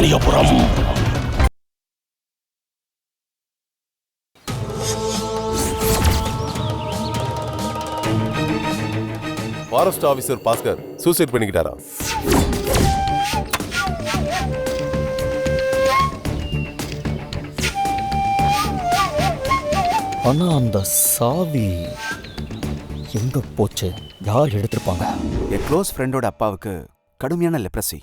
Subramaniapuram. Forest officer Bhaskar suicide பண்ணிக்கிட்டாரா? ஆனா அந்த சாவி எங்க போச்சு? யார் எடுத்திருப்பாங்க? என் க்ளோஸ் ஃப்ரெண்டோட அப்பாவுக்கு கடுமையான லெப்ரசி.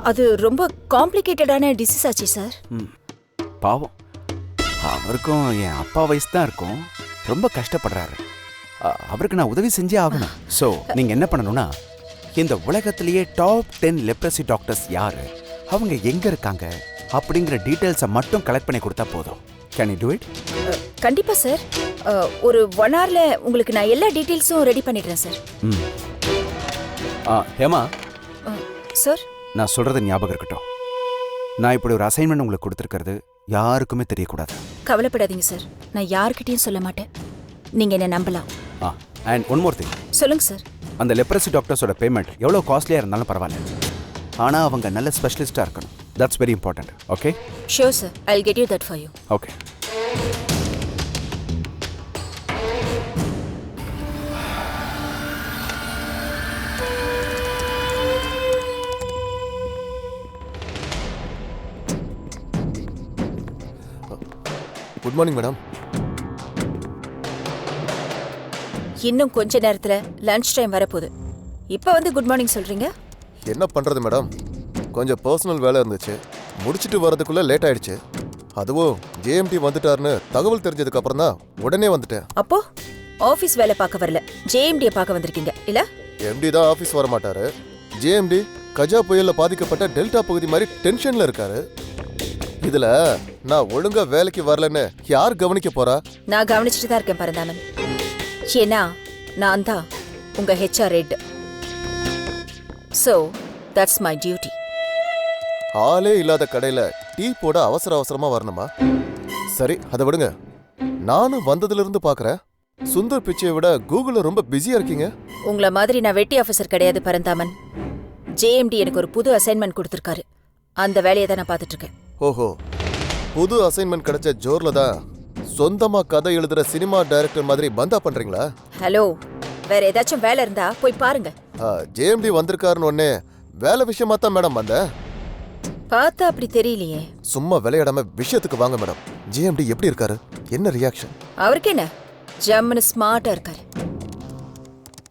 அது ரொம்ப காம்ப்ளிகேட்டடான டிசீஸ் ஆச்சு சார். பாவம், அவருக்கும் என் அப்பா வயசு தான் இருக்கும். ரொம்ப கஷ்டப்படுறாரு. அவருக்கு நான் உதவி செஞ்சே ஆகணும். ஸோ நீங்கள் என்ன பண்ணணும்னா, இந்த உலகத்திலேயே டாப் 10 லெப்ரசி டாக்டர்ஸ் யாரு, அவங்க எங்கே இருக்காங்க அப்படிங்கிற டீட்டெயில்ஸை மட்டும் கலெக்ட் பண்ணி கொடுத்தா போதும். Can you do it? கண்டிப்பா சார். ஒரு 1 hourல உங்களுக்கு நான் எல்லா டீட்டெயில்ஸும் ரெடி பண்ணிடுறேன் சார். ஹேமா சார், நான் சொல்றது ஞாபகம் இருக்கட்டும். நான் இப்படி ஒரு அசைன்மெண்ட் உங்களுக்கு கொடுத்துருக்கிறது யாருக்குமே தெரியக்கூடாது. கவலைப்படாதீங்க சார், நான் யாருக்கிட்டையும் சொல்ல மாட்டேன். நீங்க என்ன நம்பலாம். And one more thing. சொல்லுங்க சார். அந்த லெப்ரசி டாக்டர்ஸோட பேமெண்ட் எவ்வளோ காஸ்ட்லியாக இருந்தாலும் பரவாயில்ல, ஆனால் அவங்க நல்ல ஸ்பெஷலிஸ்டாக இருக்கணும். That's very important. Okay? Sure sir, I will get you that for you. Okay. Good morning madam. இன்னும் கொஞ்ச நேரத்துல லஞ்ச் டைம் வரப்போகுது. இப்போ வந்து குட் மார்னிங் சொல்றீங்க? என்ன பண்றது மேடம், கொஞ்சம் பர்சனல் வேலை இருந்துச்சு, முடிச்சிட்டு வரதுக்குள்ள லேட் ஆயிடுச்சு. அதுவும் ஜேஎம்டி வந்துட்டாருன்னு தகவல் தெரிஞ்சதுக்கு அப்புறம் தான் உடனே வந்துட்டேன். அப்போ ஆபீஸ் வேலை பார்க்க வரல, ஜேஎம்டியை பார்க்க வந்திருக்கீங்க இல்ல? எம்டி தான் ஆபீஸ் வர மாட்டாரு. ஜேஎம்டி கஜா புயல்ல பாதிக்கப்பட்ட டெல்டா பகுதி மாதிரி டென்ஷன்ல இருக்காரு. இதுல நான் ஒழுங்கா வேலைக்கு வரலன்னு யார் கவனிக்க போறா? நான் கவனிச்சுட்டு தான் இருக்கேன் பரந்தாமன். ஏன்னா நான் தான் உங்க HR head. So that's my duty. ஆளே இல்லாத கடையில டீ போட அவசர அவசரமா வரணுமா? சரி, அதை விடுங்க. நானும் வந்ததுல இருந்து பாக்குறேன், சுந்தர் பிச்சையை விட கூகுள்ல ரொம்ப பிஸியா இருக்கீங்க. உங்களை மாதிரி நான் வெட்டி ஆஃபீஸர் கிடையாது பரந்தாமன். ஜேஎம்டி எனக்கு ஒரு புது அசைன்மெண்ட் கொடுத்துருக்காரு. அந்த வேலையை தான் நான் பார்த்துட்டு இருக்கேன். ஓஹோ, புது அசைன்மெண்ட் கிடைச்ச ஜோர்ல தான் சொந்தமா கதை எழுதுற சினிமா டைரக்டர் மாதிரி பந்தா பண்றீங்களா? ஹலோ, வேற ஏதாச்சும் வேலை இருந்தா போய் பாருங்க. ஜேஎம்டி வந்திருக்காருன்னு ஒன்னே வேலை விஷயமா தான் மேடம் வந்தேன். பார்த்தா அப்படி தெரியலையே. சும்மா விளையாடாம விஷயத்துக்கு வாங்க மேடம். ஜேஎம்டி எப்படி இருக்காரு? என்ன ரியாக்ஷன்? அவருக்கு என்ன, ஜம்முன்னு ஸ்மார்ட்டா இருக்காரு.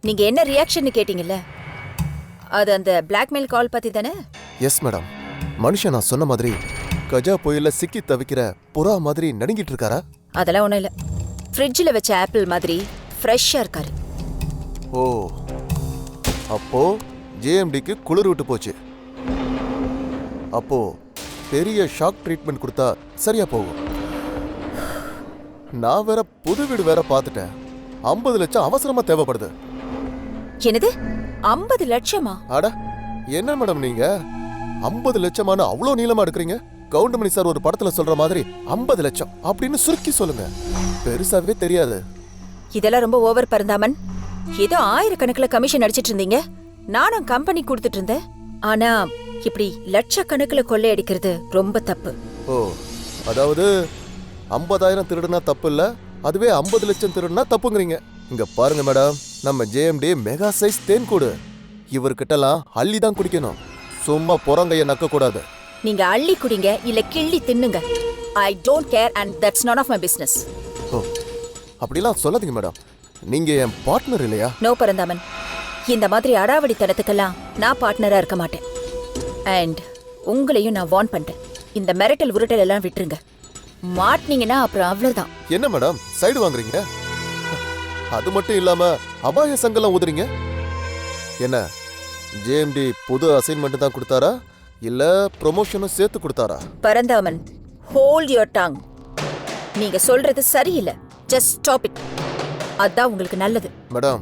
நீங்க என்ன ரியாக்ஷன் கேட்டீங்கல்ல, அது அந்த பிளாக்மெயில் கால் பத்தி தானே? Yes madam. மனுஷன் நான் சொன்ன மாதிரி கஜா புயல்ல சிக்கி தவிக்கிற புறா மாதிரி நடுங்கிட்டு இருக்காரா? அதெல்லாம் ஒண்ணும் இல்ல. ஃப்ரிட்ஜில் வச்ச ஆப்பிள் மாதிரி ஃப்ரெஷ்ஷா இருக்காரு. ஓ, அப்போ ஜேஎம்டிக்கு குளிர் விட்டு போச்சு. அப்போ பெரிய ஷாக் ட்ரீட்மெண்ட் கொடுத்தா சரியா போகும். நான் வேற புது வீடு வேற பார்த்துட்டேன். 50 லட்சம் அவசரமா தேவைப்படுது. என்னது 50 லட்சமா? அட என்ன மேடம் நீங்க 50 லட்சமான அவ்வளோ நீளமா எடுக்கிறீங்க? கவுண்டமணி சார் ஒரு படத்துல சொல்ற மாதிரி 50 லட்சம் அப்படின்னு சுருக்கி சொல்லுங்க, பெருசாவே தெரியாது. இதெல்லாம் ரொம்ப ஓவர் பரந்தாமன். ஏதோ 1000கணக்கில் கமிஷன் அடிச்சிட்டு இருந்தீங்க, நானும் கம்பெனி கொடுத்துட்டு இருந்தேன். ஆனா இப்படி லட்சக்கணக்கில் கொள்ளையடிக்கிறது ரொம்ப தப்பு. ஓ, அதாவது 50,000 திருடுனா தப்பு இல்ல, அதுவே 50 லட்சம் திருடுனா தப்புங்கிறீங்க. இங்க பாருங்க மேடம், நம்ம ஜேஎம்டி மெகா சைஸ் தேன்கூடு. இவர்கிட்டலாம் அள்ளி தான் குடிக்கணும், சும்மா புறங்கைய நக்க கூடாது. நீங்க அள்ளி குடிங்க இல்ல கிள்ளி தின்னுங்க. I don't care and that's not of my business. Oh, அப்படிலாம் சொல்லாதீங்க மேடம், நீங்க என் பார்ட்னர் இல்லையா? நோ பரந்தாமன், இந்த மாதிரி அடாவடித்தனத்துக்கெல்லாம் நான் பார்ட்னரா இருக்க மாட்டேன். அண்ட் உங்களையும் நான் வார்ன் பண்றேன், இந்த மிரட்டல் உருட்டல் எல்லாம் விட்டுருங்க. மாட்டினீங்கன்னா அப்புறம் அவ்வளவுதான். என்ன மேடம் சைடு வாங்குறீங்க? அது மட்டும் இல்லாம அபாய சங்கெல்லாம் ஊதுறீங்க. என்ன ஜேஎம்டி புது அசைன்மெண்ட் தான் கொடுத்தாரா இல்ல ப்ரொமோஷனும் சேர்த்து கொடுத்தாரா? Paranthaman, hold your tongue. நீங்க சொல்றது சரியில்லை. Just stop it. அதான் உங்களுக்கு நல்லது. மேடம்,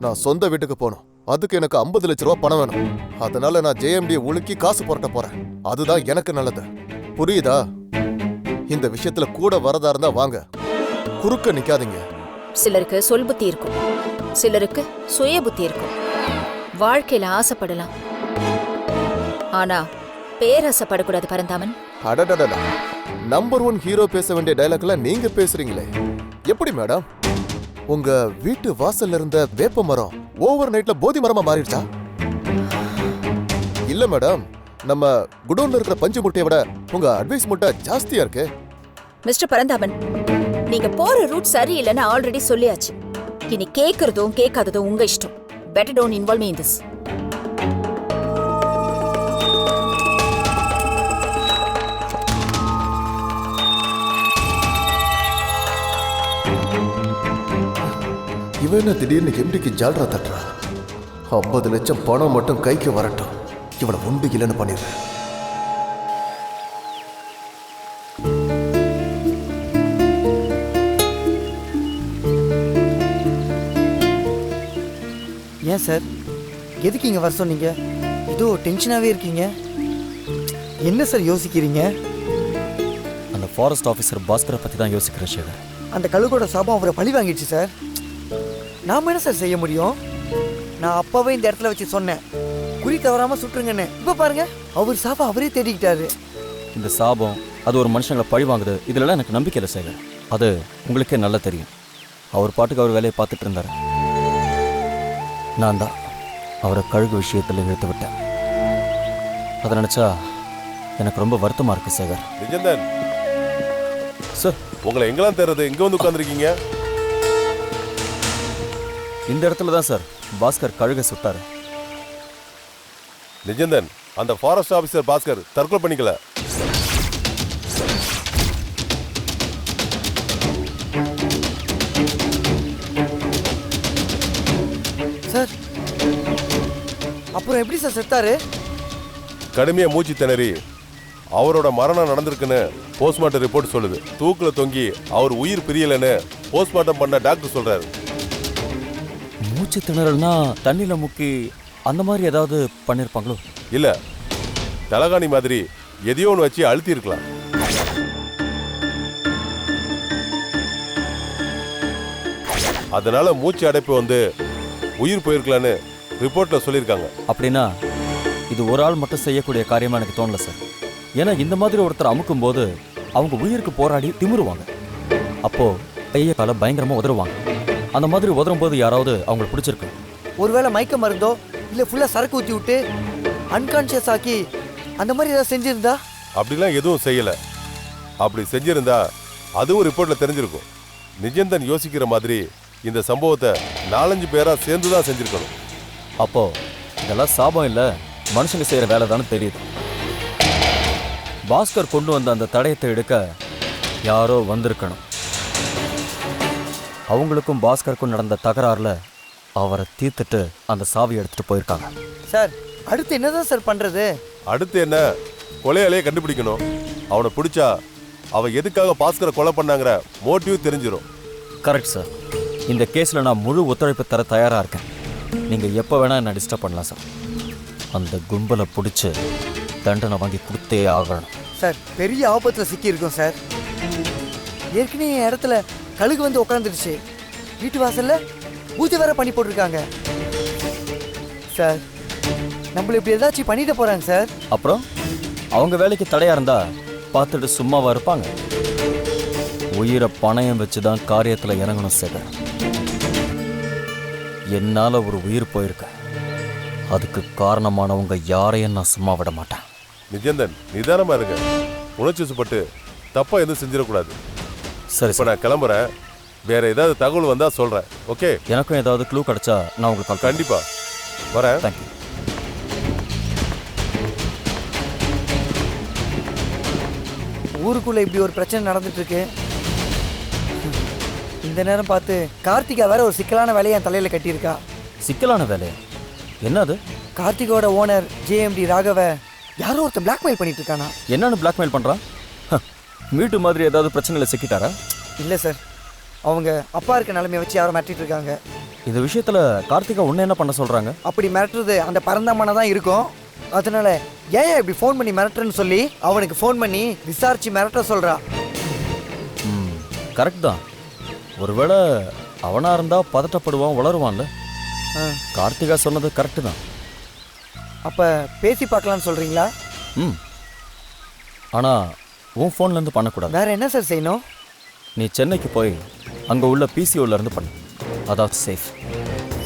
நான் சொந்த வீட்டுக்கு போகணும். அதுக்கு எனக்கு 50 லட்ச ரூபா பணம் வேணும். அதனால நான் ஜேஎம்டி உலுக்கி காசு புரட்ட போறேன். அதுதான் எனக்கு நல்லது. புரியுதா? இந்த விஷயத்துல கூட வரதா இருந்தா வாங்க, குறுக்க நிக்காதீங்க. சிலருக்கு சொல் புத்தி இருக்கும், சிலருக்கு சுய புத்தி இருக்கும். வாழ்க்கையில ஆசைப்படலாம், ஆனா பேராசைப்படக்கூடாது பரந்தாமன். அடடடடா, நம்பர் 1 ஹீரோ பேச வேண்டிய டைலாக்ல நீங்க பேசுறீங்களே, எப்படி மேடம்? உங்க வீட்டு வாசல்ல இருந்த வேப்ப மரம் ஓவர் நைட்ல போதி மரமா மாறிடுச்சா? இல்ல மேடம், நம்ம குடோன்ல இருக்கிற பஞ்சு முட்டையை விட உங்க அட்வைஸ் முட்டை ஜாஸ்தியா இருக்கு. மிஸ்டர் பரந்தாமன், நீங்க போற ரூட் சரியில்லைன்னு ஆல்ரெடி சொல்லியாச்சு. இனி கேக்குறதும் கேட்காததும் உங்க இஷ்டம். Better don't involve me in this. இவன் என்ன திடீர்னு எம்டிக்கு ஜால்ரா தட்டுறா? 50 லட்சம் பணம் மட்டும் கைக்கு வரட்டும், இவனை உண்டு இல்லைன்னு பண்ணிடுறேன். ஏன் சார், எதுக்கு இங்கே வர சொன்னீங்க? இதோ டென்ஷனாகவே இருக்கீங்க. என்ன சார் யோசிக்கிறீங்க? அந்த ஃபாரஸ்ட் ஆஃபீஸர் பாஸ்கரை பற்றி தான் யோசிக்கிறேன் சேகர். அந்த கழுகோட சாபம் அவரை பழி வாங்கிடுச்சு சார். நாம் என்ன சார் செய்ய முடியும்? நான் அப்போவே இந்த இடத்துல வச்சு சொன்னேன், குறி தவறாமல் சுட்டுருங்கன்னு. இப்போ பாருங்க, அவர் சாபம் அவரே தேடிக்கிட்டாரு. இந்த சாபம் அது ஒரு மனுஷங்களை பழி வாங்குது, இதுலலாம் எனக்கு நம்பிக்கை இல்லை சேகர். அது உங்களுக்கே நல்லா தெரியும். அவர் பாட்டுக்கு அவர் வேலையை பார்த்துட்டு இருந்தார். நான் தான் அவரை கழுகு விஷயத்தில் இழுத்து விட்டேன். அதை நினச்சா எனக்கு ரொம்ப வருத்தமாக இருக்கு சேகர். நிஜந்தன் சார், உங்களை எங்கெல்லாம் தேர்றது? எங்க வந்து உட்காந்துருக்கீங்க? இந்த இடத்துல தான் சார் பாஸ்கர் கழுகை சுட்டார். நிஜந்தன், அந்த ஃபாரஸ்ட் ஆபீசர் பாஸ்கர் தற்கொலை பண்ணிக்கல. சார், அப்புறம் எப்படி சார் செத்தாரு? கடுமையா மூச்சு திணறி அவரோட மரணம் நடந்திருக்குன்னு போஸ்ட்மார்ட்டம் ரிப்போர்ட் சொல்லுது. தூக்குல தொங்கி அவர் உயிர் பிரியலன்னு போஸ்ட்மார்ட்டம் பண்ண டாக்டர் சொல்றாரு. மூச்சு திணறல்னா தண்ணியில் முக்கி அந்த மாதிரி ஏதாவது பண்ணியிருப்பாங்களோ? இல்ல, தலகாணி மாதிரி எதையோ ஒன்று வச்சு அழுத்தி இருக்கலாம். அதனால மூச்சு அடைப்பு வந்து உயிர் போயிருக்கலான்னு ரிப்போர்ட்ல சொல்லியிருக்காங்க. அப்படின்னா இது ஒரு ஆள் மட்டும் செய்யக்கூடிய காரியமா எனக்கு தோணல சார். ஏன்னா இந்த மாதிரி ஒருத்தர் அமுக்கும் போது அவங்க உயிருக்கு போராடி திமிருவாங்க. அப்போ கையை காலை பயங்கரமா உதறுவாங்க. அந்த மாதிரி உதறும் போது யாராவது அவங்களை பிடிச்சிருக்கு. ஒருவேளை மயக்க மருந்தோ இல்லை ஃபுல்லாக சரக்கு ஊற்றி விட்டு அன்கான்ஷியஸ் ஆக்கி அந்த மாதிரி ஏதாவது செஞ்சிருந்தா? அப்படிலாம் எதுவும் செய்யல. அப்படி செஞ்சிருந்தா அதுவும் ரிப்போர்ட்ல தெரிஞ்சிருக்கும். நிஜந்தன் யோசிக்கிற மாதிரி இந்த சம்பவத்தை 4-5 பேரா சேர்ந்து தான் செஞ்சிருக்கணும். அப்போ இதெல்லாம் சாபம் இல்லை, மனுஷங்க செய்யற வேலை தானே தெரியுது. பாஸ்கர் கொண்டு வந்த அந்த தடயத்தை எடுக்க யாரோ வந்திருக்கணும். அவங்களுக்கும் பாஸ்கருக்கும் நடந்த தகராறுல அவரை தீர்த்துட்டு அந்த சாவியை எடுத்துட்டு போயிருக்காங்க. சார், அடுத்து என்னதான் சார் பண்றது? அடுத்து என்ன? கொலையாளியே கண்டுபிடிக்கணும். அவனை பிடிச்சா அவன் எதுக்காக பாஸ்கரை கொலை பண்ணாங்கிற மோட்டிவ் தெரிஞ்சிடும். Correct sir. இந்த கேஸில் நான் முழு ஒத்துழைப்பு தர தயாராக இருக்கேன். நீங்கள் எப்போ வேணால் என்ன டிஸ்டர்ப் பண்ணலாம் சார். அந்த கும்பலை பிடிச்சி தண்டனை வாங்கி கொடுத்தே ஆகணும். சார், பெரிய ஆபத்தில் சிக்கியிருக்கோம் சார். ஏற்கனவே என் இடத்துல கழுகு வந்து உட்காந்துருச்சு. வீட்டு வாசல்ல பூஜை வேற பண்ணி போட்டிருக்காங்க சார். நம்மள இப்படி ஏதாச்சும் பண்ணிட்டு போறாங்க சார். அப்புறம் அவங்க வேலைக்கு தடையாக இருந்தால் பார்த்துட்டு சும்மாவா இருப்பாங்க? உயிரை பணயம் வச்சு தான் காரியத்தில் இறங்கணும் சார். என்னால் ஒரு உயிர் போயிருக்க, அதுக்கு காரணமானவங்க யாரையும் நான் சும்மா விட மாட்டேன். நிஜந்தன், நிதானமா இருங்க. உணர்ச்சி சுப்பட்டு தப்பா எதுவும் செஞ்சிடக்கூடாது. சரி இப்போ சார். நான் கிளம்புறேன். வேற ஏதாவது தகவல் வந்தா சொல்றேன். ஓகே? எனக்கும் ஏதாவது க்ளூ கிடைச்சா நான் உங்களுக்கு கால் கண்டிப்பா வரேன். தேங்க்யூ. ஊருக்குள்ள இப்படி ஒரு பிரச்சனை நடந்துட்டு இருக்கு. இந்த நேரம் பார்த்து கார்த்திகா வேற ஒரு சிக்கலான வேலையை என் தலையில கட்டியிருக்கா. சிக்கலான வேலை என்னது? கார்த்திகோட ஓனர் ஜேஎம்டி ராகவ யாரோ ஒருத்தன் பிளாக்மெயில் பண்ணிட்டு இருக்கானா. என்னன்னு பிளாக்மெயில் பண்ணுறான்? மீட்டு மாதிரி ஏதாவது பிரச்சனையில் சிக்கிட்டாரா? இல்லை சார், அவங்க அப்பா இருக்க நிலைமையை வச்சு யாரோ மிரட்டிட்டு இருக்காங்க. இந்த விஷயத்தில் கார்த்திகா உன்னை என்ன பண்ண சொல்கிறாங்க? அப்படி மிரட்டுறது அந்த பரந்தாமனை தான் இருக்கும். அதனால ஏன் இப்படி ஃபோன் பண்ணி மிரட்டுறேன்னு சொல்லி அவனுக்கு ஃபோன் பண்ணி விசாரிச்சு மிரட்ட சொல்றா. கரெக்ட் தான். ஒருவேளை அவனாக இருந்தால் பதட்டப்படுவான், உளருவான்ல. கார்த்திகா சொன்னது கரெக்டு தான். அப்போ பேசி பார்க்கலான்னு சொல்கிறீங்களா? ம் ஆனால் உன் ஃபோன்லேருந்து பண்ணக்கூடாது. வேறு என்ன சார் செய்யணும்? நீ சென்னைக்கு போய் அங்கே உள்ள பிசிஓலேருந்து பண்ணு, அதாவது சேஃப்.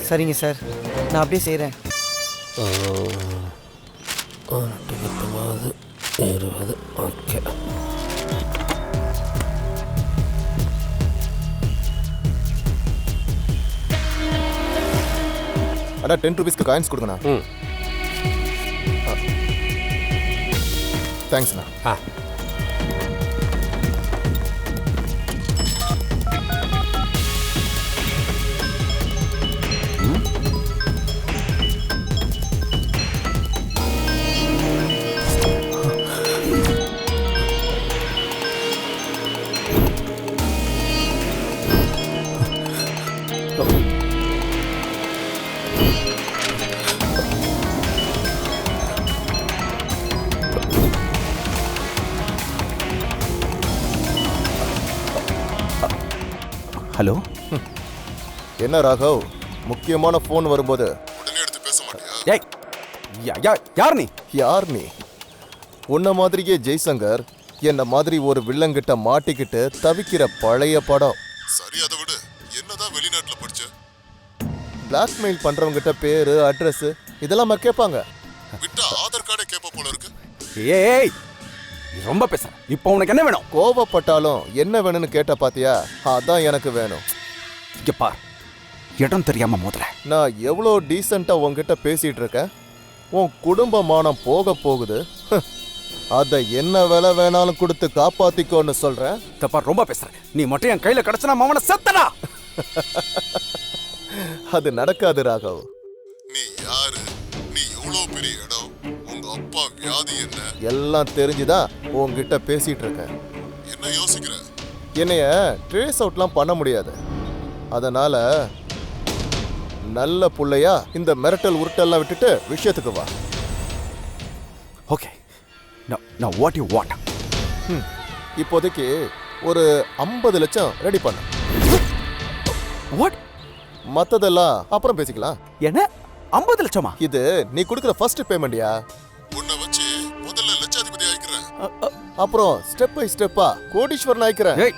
சரிங்க சார், நான் அப்படியே செய்கிறேன். 20 ஓகே. அண்ணா 10 ரூபீஸ்க்கு காயின்ஸ் கொடுங்கண்ணா. தேங்க்ஸ்ண்ணா. ஹலோ. என்ன ராகவ், முக்கியமான ஃபோன் வரும்போது உடனே எடுத்து பேச மாட்டியா? ஏய், யார் நீ? யார் நீ? உன்ன மாதிரியே ஜெய்சங்கர் என்ன மாதிரி ஒரு வில்லங்கிட்ட மாட்டிக்கிட்டு தவிக்கிற பழைய படம். சரி, அதை விடு. என்னதான் வெளிநாட்டுல படிச்ச? பிளாக்மெயில் பண்றவங்கிட்ட பேரு, அட்ரஸ் இதெல்லாம் கேட்பாங்க. விட்டா ஆதார் கார்டே கேட்ப போல இருக்கு. ஏய், ரொம்ப பேச. இப்போ உனக்கு என்ன வேணும்? கோவப்பட்டாலும் என்ன வேணும்னு கேட்ட பாத்தியா? அதான் எனக்கு வேணும். இங்க பார், இடம் தெரியாம மோதல. நான் எவ்வளோ டீசெண்டா உன்கிட்ட பேசிட்டு இருக்கேன். உன் குடும்ப மானம் போக போகுது. அதை என்ன விலை வேணாலும் கொடுத்து காப்பாத்திக்கோன்னு சொல்றேன். தப்பா ரொம்ப பேசுற. நீ மட்டும் என் கையில கிடைச்சனா மாமன செத்தடா. அது நடக்காது ராகவ். நீ யாரு? நீ எவ்வளோ பெரிய இடம்? உங்க அப்பா வியாதி என்ன? எல்லாம் தெரிஞ்சுதான் உன்கிட்ட பேசிட்டு இருக்கேன். என்ன யோசிக்கிற? என்னைய ட்ரேஸ் அவுட்லாம் பண்ண முடியாது. அதனால நல்ல புள்ளையா இந்த மிரட்டல் உருட்டெல்லாம் விட்டுட்டு விஷயத்துக்கு வா. ஓகே, நான் வாட் யூ வாண்ட். இப்போதைக்கு ஒரு 50 லட்சம் ரெடி பண்ண. வாட்? மத்ததெல்லாம் அப்புறம் பேசிக்கலாம். என்ன 50 லட்சமா? இது நீ கொடுக்கிற ஃபர்ஸ்ட் பேமெண்ட்யா. உன்னை வச்சு முதல்ல லட்சாதிபதி ஆயிக்கிறேன், அப்புறம் ஸ்டெப் பை ஸ்டெப்பா கோடீஸ்வரன் ஆயிக்கிறேன். ஏய்,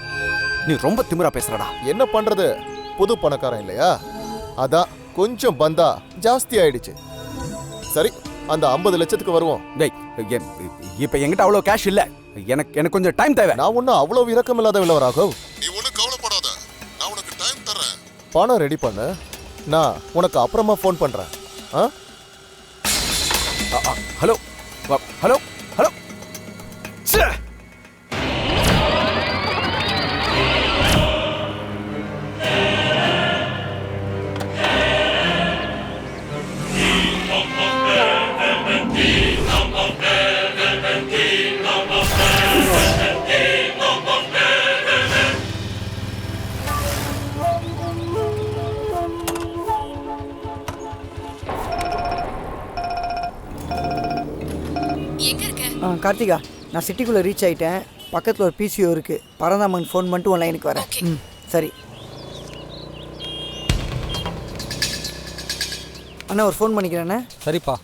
நீ ரொம்ப திமிரா பேசுறடா. என்ன பண்றது, புது பணக்காரன் இல்லையா? அதான் கொஞ்சம் பந்தா ஜாஸ்தி ஆயிடுச்சு. சரி, அந்த 50 லட்சத்துக்கு வருவோம். டேய், இப்ப என்கிட்ட அவ்வளவு கேஷ் இல்ல. எனக்கு கொஞ்சம் டைம் தேவை. நான் ஒன்னும் அவ்வளவு இரக்கம் இல்லாத ராகவ். நீ ஒன்னும் கவலைப்படாத, நான் உனக்கு டைம் தரேன். பணம் ரெடி பண்ணு, நான் உனக்கு அப்புறமா ஃபோன் பண்றேன். Hello hello hello. கார்த்திகா, நான் சிட்டிக்குள்ளே ரீச் ஆகிட்டேன். பக்கத்தில் ஒரு பிசிஓ இருக்குது. பரந்தாமன் ஃபோன் பண்ணிட்டு உன் லைனுக்கு வரேன். சரி அண்ணா, ஒரு ஃபோன் பண்ணிக்கிறேண்ணே. சரிப்பா.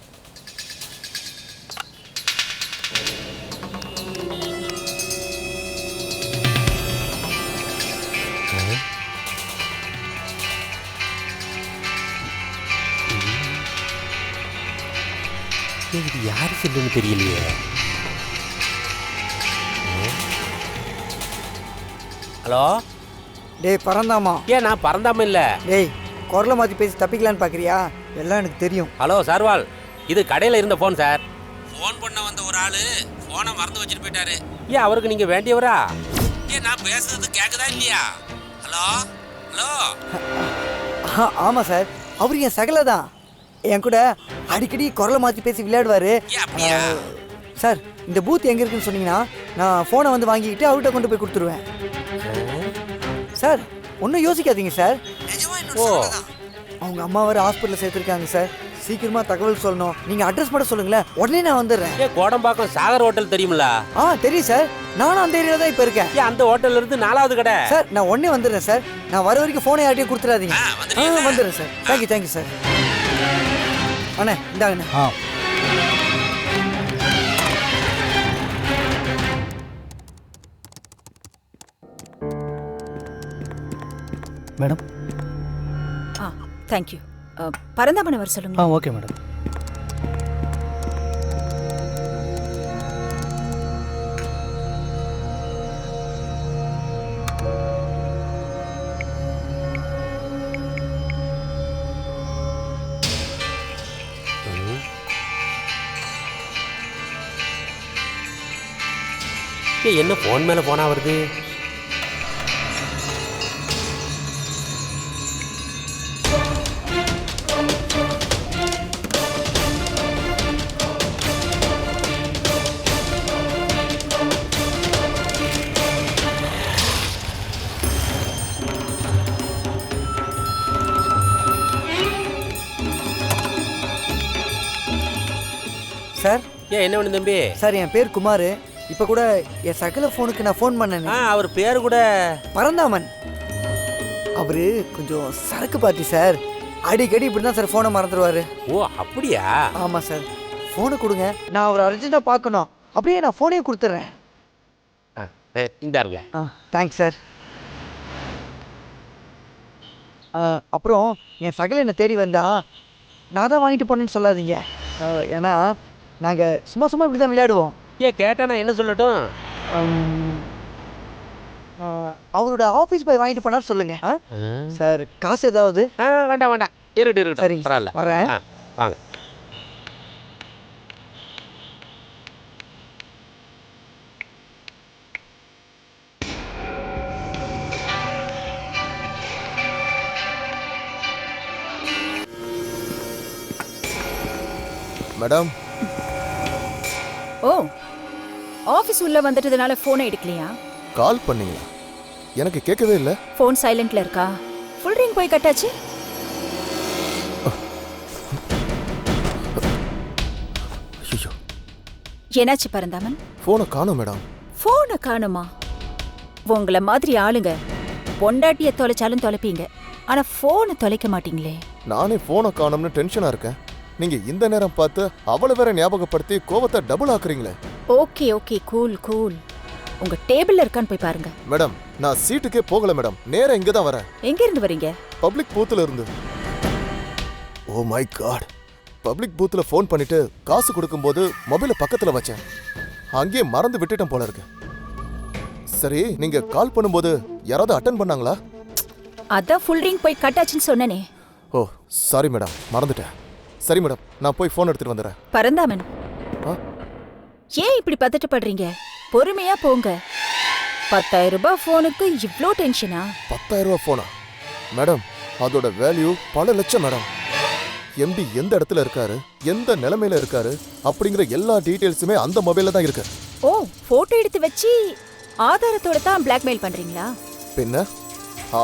இது யாரு சொல்லுன்னு தெரியலையே. ஹலோ. டேய் பரந்தாமா. ஏன் நான் பறந்தாம இல்ல. டேய், குரலை மாற்றி பேசி தப்பிக்கலான்னு பார்க்குறியா? எல்லாம் எனக்கு தெரியும். ஹலோ சார்வால், இது கடையில் இருந்த ஃபோன் சார். ஃபோன் பண்ண வந்த ஒரு ஆளு ஃபோனை மறந்து வச்சுட்டு போயிட்டாரு. ஏன் அவருக்கு நீங்க வேண்டியவரா? ஏன் நான் பேசுறது கேட்குதா இல்லையா? Hello hello. ஆமாம் சார், அவர் என் சகலை தான். என் கூட அடிக்கடி குரலை மாற்றி பேசி விளையாடுவார். சார், இந்த பூத் எங்கே இருக்குன்னு சொன்னீங்கன்னா நான் ஃபோனை வந்து வாங்கிக்கிட்டு அவர்கிட்ட கொண்டு போய் கொடுத்துருவேன். சார், ஒன்றும் யோசிக்காதீங்க சார். ஓ, அவங்க அம்மா வர ஹாஸ்பிட்டலில் சேர்த்துருக்காங்க சார். சீக்கிரமாக தகவல் சொல்லணும். நீங்கள் அட்ரஸ் மட்டும் சொல்லுங்களேன், உடனே நான் வந்துடுறேன். ஏன் கோடம்பாக்கம் சாகர் ஹோட்டல் தெரியுங்களா? தெரியும் சார். நானும் அந்த ஏரியாவில் தான் இப்போ இருக்கேன். ஏன் அந்த ஹோட்டல்ல இருந்து 4வது கடை சார். நான் உடனே வந்துடுறேன் சார். நான் வர வரைக்கும் ஃபோனை யார்ட்டையும் கொடுத்துடாதீங்க. வந்துடுறேன் சார். Thank you sir. அண்ணே இந்தாங்கண்ணே. மேடம். ஆ தேங்க்யூ. பரந்தாமனை வர சொல்லுங்க. Okay madam. என்ன போன் மேல போனா வருது? சார் என்ன ஒண்ணு தம்பி? சார் என் பேர் குமார். இப்போ கூட என் சகல ஃபோனுக்கு நான் ஃபோன் பண்ணேன். அவர் பேரு கூட பரந்தாமன். அவரு கொஞ்சம் சரக்கு பார்ட்டி சார். அடிக்கடி இப்படி தான் சார் ஃபோனை மறந்துடுவாரு. ஓ அப்படியா? ஆமாம் சார். ஃபோனை கொடுங்க, நான் அவரை அர்ஜென்ட்டாக பார்க்கணும். அப்படியே நான் ஃபோனே கொடுத்துட்றேன். இந்தாருங்க. Thanks sir. அப்புறம் என் சகல என்னை தேடி வந்தா நான் தான் வாங்கிட்டு போனேன்னு சொல்லாதீங்க. ஏன்னா நாங்கள் சும்மா சும்மா இப்படி தான் விளையாடுவோம். கேட்டா நான் என்ன சொல்லட்டும்? அவரோட ஆஃபீஸ் போய் வாங்கிட்டு போனார் சொல்லுங்க. சார் காசு ஏதாவது? வேண்டாம் வேண்டாம், இருக்கட்டும் சரிங்க, பரவாயில்ல. வரேன். வாங்க. மேடம். ஓ ஆஃபீஸ் உள்ள வந்துட்டதுனால ஃபோனை எடுக்கலையா? கால் பண்ணீங்களா? எனக்கு கேட்கவே இல்லை. ஃபோன் சைலண்ட்ல இருக்கா? ஃபுல் ரிங் போய் கட்டாச்சு. ஐயோ, என்னாச்சு பரந்தாமன்? ஃபோனை காணோம் மேடம். ஃபோனை காணுமா? உங்களை மாதிரி ஆளுங்க பொண்டாட்டிய தொலைச்சாலும் தொலைப்பீங்க, ஆனா ஃபோனை தொலைக்க மாட்டீங்களே. நானே ஃபோனை காணோம்னு டென்ஷனா இருக்கேன். நீங்க இந்த நேரம் பார்த்து அவளை வேற ஞாபகப்படுத்தி கோவத்தை டபுள் ஆக்குறீங்களே. Okay okay, cool cool. உங்க டேபிள்ல இருக்கான்னு போய் பாருங்க. மேடம், நான் சீட்டுக்கே போகல மேடம். நேரா இங்க தான் வரேன். எங்க இருந்து வரீங்க? பப்ளிக் பூத்துல இருந்து. Oh my god. பப்ளிக் பூத்துல ஃபோன் பண்ணிட்டு காசு கொடுக்கும்போது மொபைலை பக்கத்துல வச்சேன். அங்கேயே மறந்து விட்டுட்டேன் போல இருக்கு. சரி, நீங்க கால் பண்ணும்போது யாராவது அட்டென்ட் பண்ணாங்களா? அதான் ஃபுல் ரிங் போய் கட்டாச்சுன்னு சொன்னனே. ஓ சாரி மேடம், மறந்துட்டேன். சரி மேடம், நான் போய் ஃபோன் எடுத்துட்டு வந்துடுறேன். பரந்தாமன், ஏன் இப்படி பதட்டப்படுறீங்க? பொறுமையா போங்க. 10,000 ரூபாய் ஃபோனுக்கு இவ்ளோ டென்ஷனா? 10,000 ரூபாய் ஃபோனா? மேடம், அதோட வேல்யூ பல லட்சம் மேடம். எம்டி எந்த இடத்துல இருக்காரு, எந்த நிலைமையில இருக்காரு அப்படிங்கிற எல்லா டீடைல்ஸுமே அந்த மொபைல்ல தான் இருக்கு. ஓ, போட்டோ எடுத்து வச்சு ஆதாரத்தோட தான் பிளாக்மெயில் பண்றீங்களா? பின்ன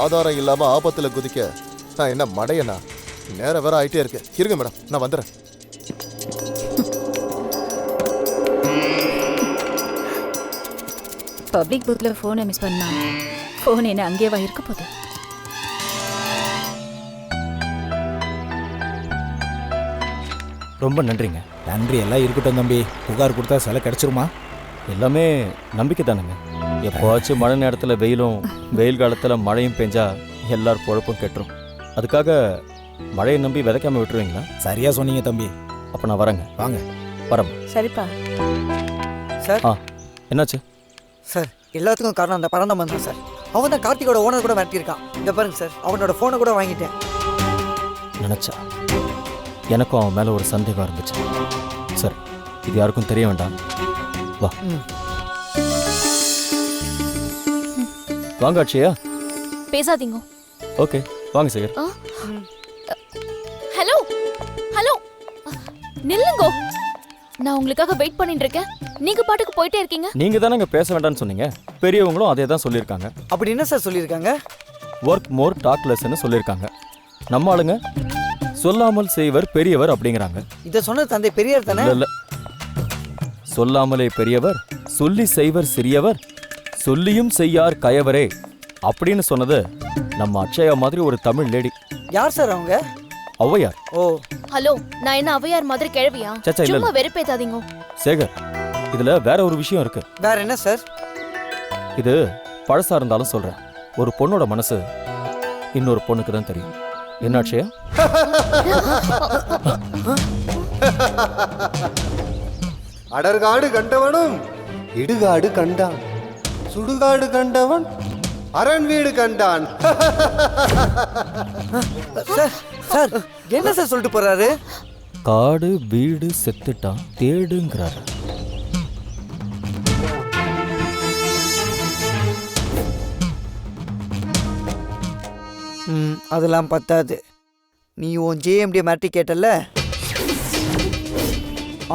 ஆதாரம் இல்லாம ஆபத்துல குதிக்க நான் என்ன மடையனா? நேரம் வேற ஆயிட்டே இருக்கு. இருங்க மேடம், நான் வந்துடுறேன். பப்ளிக் பூத்ல போனை மிஸ் பண்ணா போன் என்ன அங்கேவா இருக்க போகுது? ரொம்ப நன்றிங்க. நன்றி எல்லாம் இருக்கட்டும் தம்பி. புகார் கொடுத்தா சிலை கிடைச்சிருமா? எல்லாமே நம்பிக்கை தானுங்க. எப்போவாச்சும் மழை நேரத்தில் வெயிலும், வெயில் காலத்தில் மழையும் பெஞ்சா எல்லார் பொழப்பும் கெட்டுரும். அதுக்காக மழையை நம்பி விதைக்காம விட்டுருவீங்களா? சரியா சொன்னீங்க தம்பி. அப்போ நான் வரேங்க. வாங்க. வரேன். சரிப்பா. சார் என்னாச்சு? சார், எல்லாத்துக்கும் காரணம் அந்த பரந்தாமன் தான் சார். அவன் தான் கார்த்திகோட ஓனர் கூட மிரட்டியிருக்கான். இந்த பாருங்க சார், அவனோட ஃபோனை கூட வாங்கிட்டேன். நினச்சா எனக்கும் அவன் மேலே ஒரு சந்தேகம் இருந்துச்சு. சார், இது யாருக்கும் தெரிய வேண்டாம். வா. வாங்க அட்சயா. பேசாதீங்க. ஓகே வாங்க சேகர். ஹலோ ஹலோ, நில்லுங்க. நான் உங்களுக்காக வெயிட் பண்ணிட்டு இருக்கேன். நீங்க பாட்டுக்கு போயிட்டே இருக்கீங்க. நீங்க தானே இங்க பேச வேண்டாம்னு சொன்னீங்க. பெரியவங்களும் அதே தான் சொல்லியிருக்காங்க. அப்படி என்ன சார் சொல்லியிருக்காங்க? ஒர்க் மோர் டாக் லெஸ்ன்னு சொல்லியிருக்காங்க. நம்ம ஆளுங்க சொல்லாமல் செய்வர் பெரியவர் அப்படிங்கிறாங்க. இதை சொன்னது தந்தை பெரியார் தானே? இல்ல, சொல்லாமலே பெரியவர், சொல்லி செய்வர் சிறியவர், சொல்லியும் செய்யார் கயவரே அப்படின்னு சொன்னது நம்ம அட்சயா மாதிரி ஒரு தமிழ் லேடி. யார் சார் அவங்க? ஔவையார். ஓ, ஹலோ, நான் என்ன அவையார் மாதிரி கிழவியா? சச்சா, இல்ல, சும்மா வெறுப்பேத்தாதீங்க. சேகர், இதுல வேற ஒரு விஷயம் இருக்கு. வேற என்ன சார்? இது பழசா இருந்தாலும் சொல்றேன். ஒரு பொண்ணோட மனசு இன்னொரு பொண்ணுக்கு தான் தெரியும். என்ன அக்ஷயா? அடர்காடு கண்டவனும் இடுகாடு கண்டான், சுடுகாடு கண்டவன் அரண் வீடு கண்டான். சார் சார் என்ன சார் சொல்லிட்டு போறாரு? காடு வீடு செத்துட்டான் தேடுங்கிறாரு. அதெல்லாம் பத்தாது. நீ உன் ஜேஎம்டி மாட்டி கேட்டல,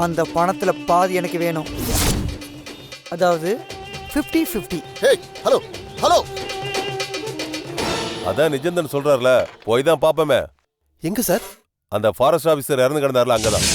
அந்த பணத்துல பாதி எனக்கு வேணும். அதாவது 50-50. ஹேய் ஹலோ ஹலோ, அதான் நிஜந்தன் சொல்றாருல, போய் தான் பாப்பமே. எங்க சார்? அந்த ஃபாரஸ்ட் ஆபீசர் இறந்து கிடந்தாருல, அங்கதான்.